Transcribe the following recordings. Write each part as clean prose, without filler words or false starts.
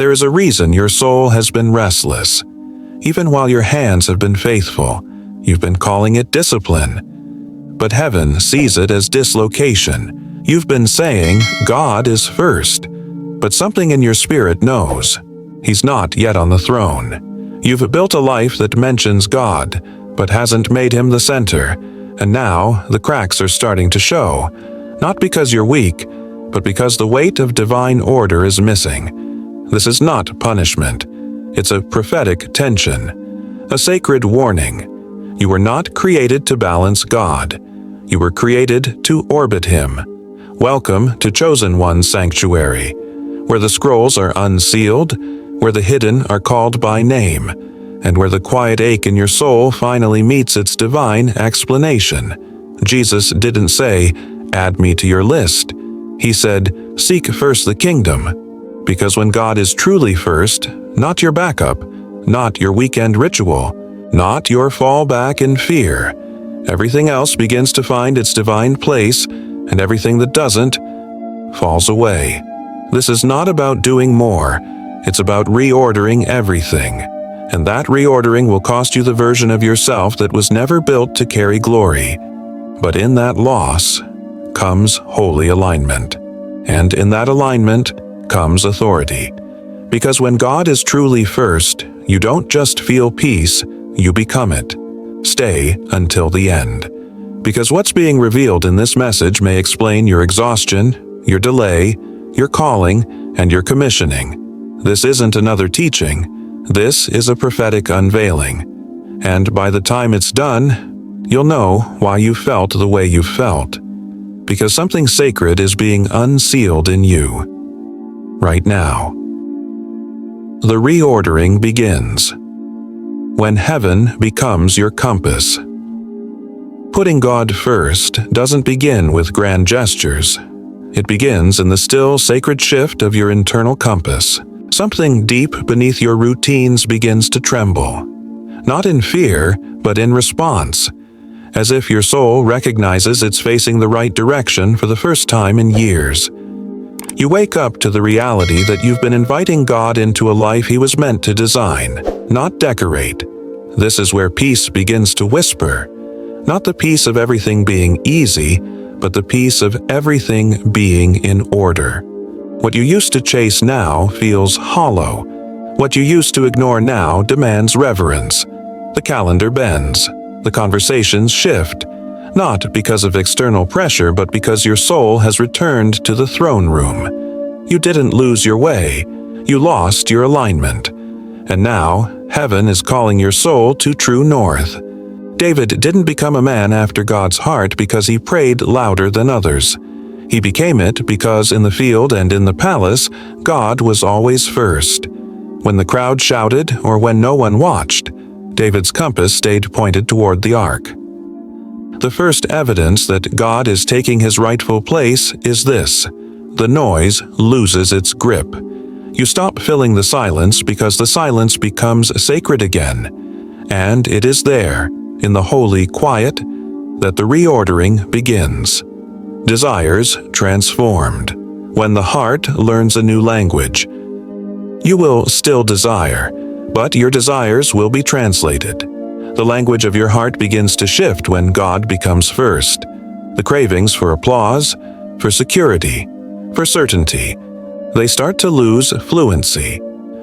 There is a reason your soul has been restless. Even while your hands have been faithful, you've been calling it discipline. But heaven sees it as dislocation. You've been saying God is first, but something in your spirit knows He's not yet on the throne. You've built a life that mentions God, but hasn't made Him the center, and now the cracks are starting to show, not because you're weak, but because the weight of divine order is missing. This is not punishment. It's a prophetic tension, a sacred warning. You were not created to balance God. You were created to orbit Him. Welcome to Chosen One's sanctuary, where the scrolls are unsealed, where the hidden are called by name, and where the quiet ache in your soul finally meets its divine explanation. Jesus didn't say, "Add me to your list." He said, "Seek first the kingdom." Because when God is truly first, not your backup, not your weekend ritual, not your fallback in fear, everything else begins to find its divine place, and everything that doesn't falls away. This is not about doing more. It's about reordering everything. And that reordering will cost you the version of yourself that was never built to carry glory. But in that loss comes holy alignment. And in that alignment comes authority. Because when God is truly first, you don't just feel peace, you become it. Stay until the end. Because what's being revealed in this message may explain your exhaustion, your delay, your calling, and your commissioning. This isn't another teaching. This is a prophetic unveiling. And by the time it's done, you'll know why you felt the way you felt. Because something sacred is being unsealed in you. Right now. The reordering begins. When heaven becomes your compass. Putting God first doesn't begin with grand gestures. It begins in the still sacred shift of your internal compass. Something deep beneath your routines begins to tremble. Not in fear, but in response. As if your soul recognizes it's facing the right direction for the first time in years. You wake up to the reality that you've been inviting God into a life He was meant to design, not decorate. This is where peace begins to whisper. Not the peace of everything being easy, but the peace of everything being in order. What you used to chase now feels hollow. What you used to ignore now demands reverence. The calendar bends. The conversations shift. Not because of external pressure, but because your soul has returned to the throne room. You didn't lose your way. You lost your alignment. And now, heaven is calling your soul to true north. David didn't become a man after God's heart because he prayed louder than others. He became it because in the field and in the palace, God was always first. When the crowd shouted or when no one watched, David's compass stayed pointed toward the ark. The first evidence that God is taking His rightful place is this: the noise loses its grip. You stop filling the silence because the silence becomes sacred again. And it is there, in the holy quiet, that the reordering begins. Desires transformed. When the heart learns a new language. You will still desire, but your desires will be translated. The language of your heart begins to shift when God becomes first. The cravings for applause, for security, for certainty, they start to lose fluency.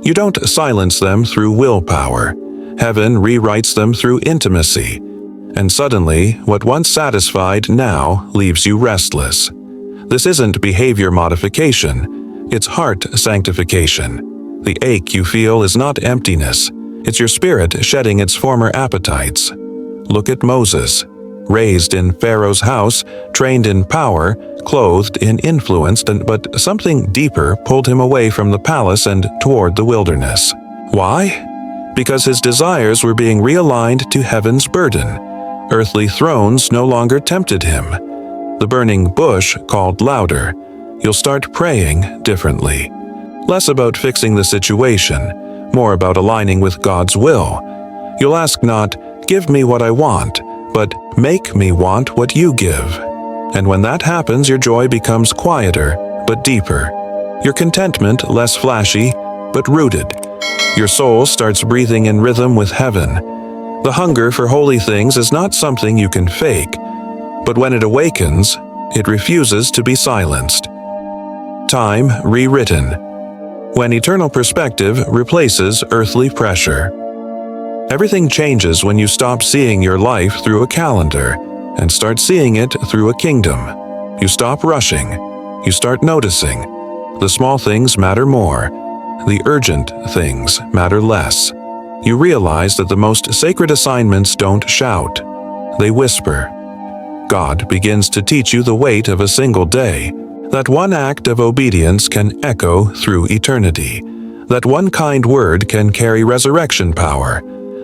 You don't silence them through willpower. Heaven rewrites them through intimacy. And suddenly, what once satisfied now leaves you restless. This isn't behavior modification, it's heart sanctification. The ache you feel is not emptiness, it's your spirit shedding its former appetites. Look at Moses, raised in Pharaoh's house, trained in power, clothed in influence, but something deeper pulled him away from the palace and toward the wilderness. Why? Because his desires were being realigned to heaven's burden. Earthly thrones no longer tempted him. The burning bush called louder. You'll start praying differently. Less about fixing the situation, more about aligning with God's will. You'll ask not, "Give me what I want," but "Make me want what you give." And when that happens, your joy becomes quieter, but deeper. Your contentment less flashy, but rooted. Your soul starts breathing in rhythm with heaven. The hunger for holy things is not something you can fake, but when it awakens, it refuses to be silenced. Time rewritten. When eternal perspective replaces earthly pressure. Everything changes when you stop seeing your life through a calendar and start seeing it through a kingdom. You stop rushing. You start noticing. The small things matter more. The urgent things matter less. You realize that the most sacred assignments don't shout. They whisper. God begins to teach you the weight of a single day. That one act of obedience can echo through eternity. That one kind word can carry resurrection power.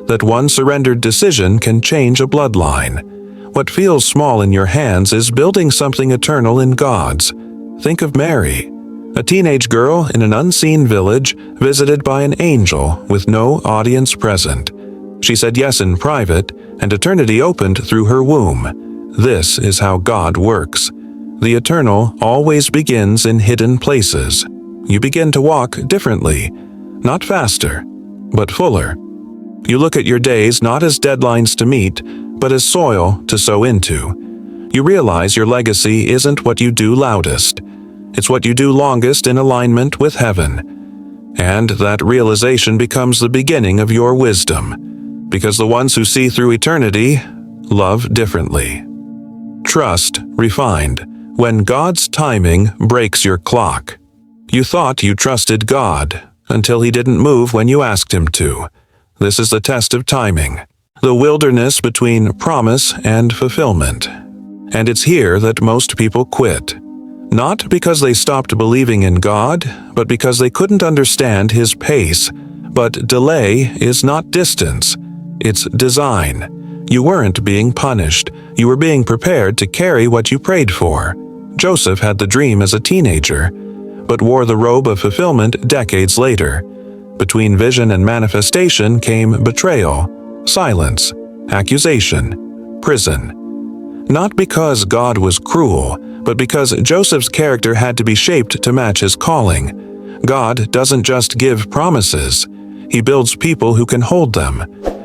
That one surrendered decision can change a bloodline. What feels small in your hands is building something eternal in God's. Think of Mary, a teenage girl in an unseen village visited by an angel with no audience present. She said yes in private, and eternity opened through her womb. This is how God works. The eternal always begins in hidden places. You begin to walk differently, not faster, but fuller. You look at your days not as deadlines to meet, but as soil to sow into. You realize your legacy isn't what you do loudest. It's what you do longest in alignment with heaven. And that realization becomes the beginning of your wisdom, because the ones who see through eternity love differently. Trust refined. When God's timing breaks your clock. You thought you trusted God until He didn't move when you asked Him to. This is the test of timing, the wilderness between promise and fulfillment. And it's here that most people quit. Not because they stopped believing in God, but because they couldn't understand His pace. But delay is not distance, it's design. You weren't being punished, you were being prepared to carry what you prayed for. Joseph had the dream as a teenager, but wore the robe of fulfillment decades later. Between vision and manifestation came betrayal, silence, accusation, prison. Not because God was cruel, but because Joseph's character had to be shaped to match his calling. God doesn't just give promises. He builds people who can hold them.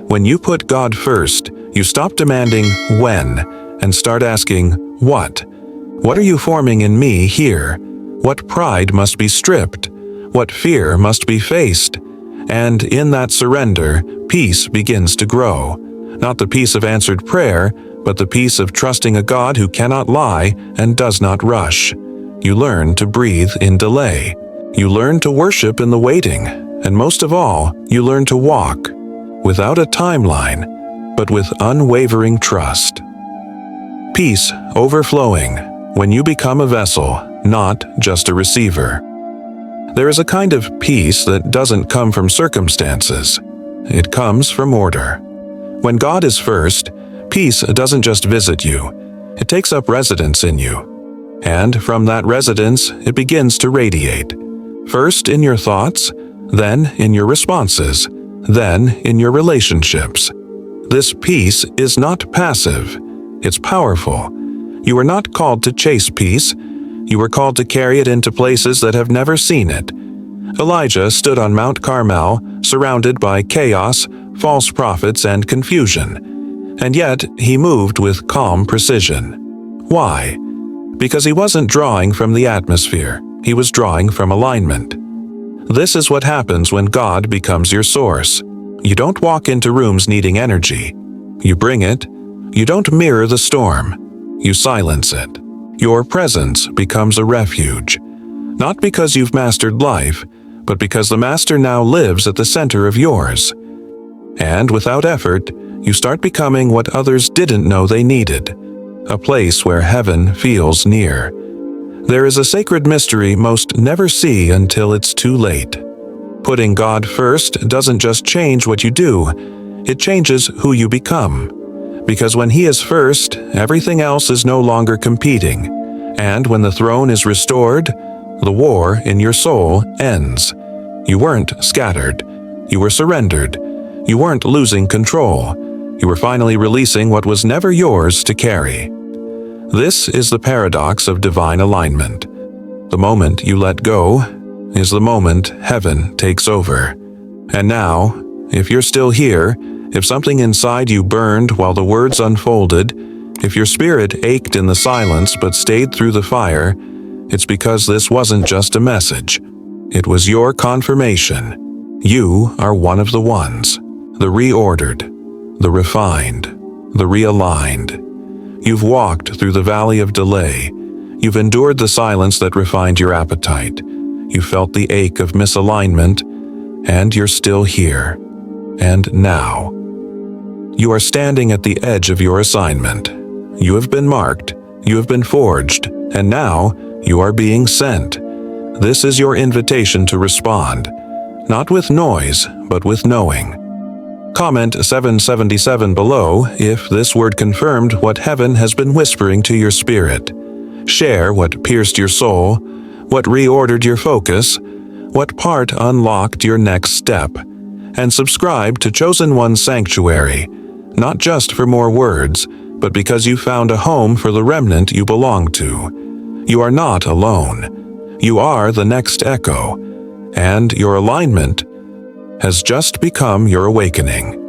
When you put God first, you stop demanding when and start asking what. What are you forming in me here? What pride must be stripped? What fear must be faced? And in that surrender, peace begins to grow. Not the peace of answered prayer, but the peace of trusting a God who cannot lie and does not rush. You learn to breathe in delay. You learn to worship in the waiting. And most of all, you learn to walk without a timeline, but with unwavering trust. Peace overflowing. When you become a vessel, not just a receiver. There is a kind of peace that doesn't come from circumstances. It comes from order. When God is first, peace doesn't just visit you. It takes up residence in you. And from that residence, it begins to radiate. First in your thoughts, then in your responses, then in your relationships. This peace is not passive. It's powerful. You are not called to chase peace. You were called to carry it into places that have never seen it. Elijah stood on Mount Carmel, surrounded by chaos, false prophets, and confusion. And yet, he moved with calm precision. Why? Because he wasn't drawing from the atmosphere. He was drawing from alignment. This is what happens when God becomes your source. You don't walk into rooms needing energy. You bring it. You don't mirror the storm. You silence it. Your presence becomes a refuge. Not because you've mastered life, but because the Master now lives at the center of yours. And without effort, you start becoming what others didn't know they needed. A place where heaven feels near. There is a sacred mystery most never see until it's too late. Putting God first doesn't just change what you do, it changes who you become. Because when He is first, everything else is no longer competing. And when the throne is restored, the war in your soul ends. You weren't scattered. You were surrendered. You weren't losing control. You were finally releasing what was never yours to carry. This is the paradox of divine alignment. The moment you let go, is the moment heaven takes over. And now, if you're still here, if something inside you burned while the words unfolded, if your spirit ached in the silence but stayed through the fire, it's because this wasn't just a message. It was your confirmation. You are one of the ones, the reordered, the refined, the realigned. You've walked through the valley of delay. You've endured the silence that refined your appetite. You felt the ache of misalignment, and you're still here. And now, you are standing at the edge of your assignment. You have been marked, you have been forged, and now you are being sent. This is your invitation to respond, not with noise, but with knowing. Comment 777 below if this word confirmed what heaven has been whispering to your spirit. Share what pierced your soul, what reordered your focus, what part unlocked your next step. And subscribe to Chosen One's Sanctuary, not just for more words, but because you found a home for the remnant you belong to. You are not alone. You are the next echo, and your alignment has just become your awakening.